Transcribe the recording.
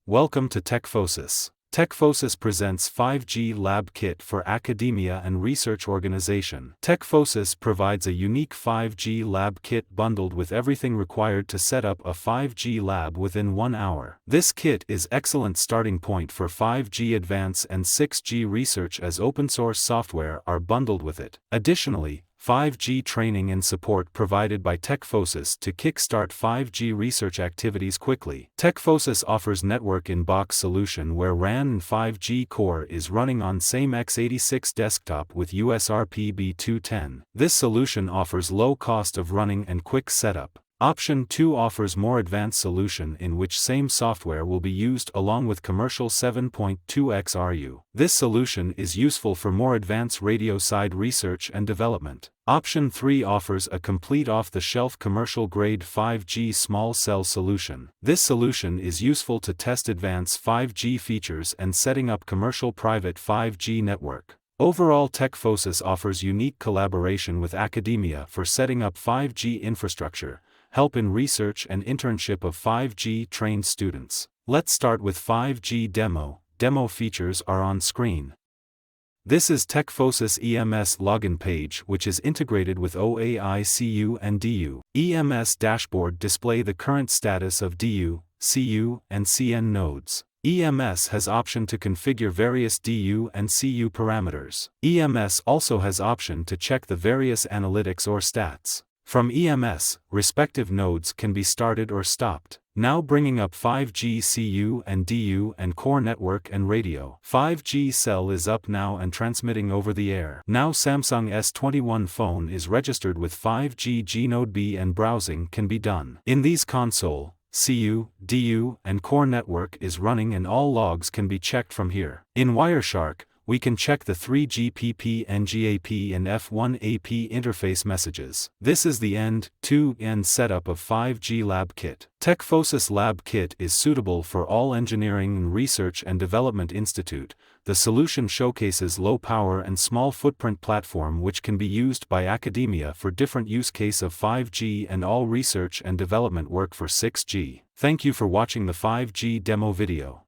Welcome to TechPhosis. TechPhosis presents 5G Lab Kit for Academia and Research Organization. TechPhosis provides a unique 5G Lab Kit bundled with everything required to set up a 5G lab within 1 hour. This kit is excellent starting point for 5G advance and 6G research as open-source software are bundled with it. Additionally, 5G training and support provided by TechPhosis to kickstart 5G research activities quickly. TechPhosis offers network-in-box solution where RAN and 5G core is running on same x86 desktop with USRP B210. This solution offers low cost of running and quick setup. Option 2 offers more advanced solution in which same software will be used along with commercial 7.2x RU. This solution is useful for more advanced radio side research and development. Option 3 offers a complete off-the-shelf commercial-grade 5G small cell solution. This solution is useful to test advanced 5G features and setting up commercial private 5G network. Overall, TechPhosis offers unique collaboration with academia for setting up 5G infrastructure, help in research and internship of 5G trained students. Let's start with 5G demo. Demo features are on screen. This is TechPhosis EMS login page which is integrated with OAI CU and DU. EMS dashboard display the current status of DU, CU, and CN nodes. EMS has option to configure various DU and CU parameters. EMS also has option to check the various analytics or stats. From EMS, respective nodes can be started or stopped. Now bringing up 5G CU and DU and core network and radio. 5G cell is up now and transmitting over the air. Now Samsung S21 phone is registered with 5G G Node B and browsing can be done. In these console, CU, DU, and core network is running and all logs can be checked from here. In Wireshark, we can check the 3GPP NGAP and F1AP interface messages. This is the end-to-end setup of 5G Lab Kit. TechPhosis Lab Kit is suitable for all engineering and research and development institute. The solution showcases low power and small footprint platform which can be used by academia for different use case of 5G and all research and development work for 6G. Thank you for watching the 5G demo video.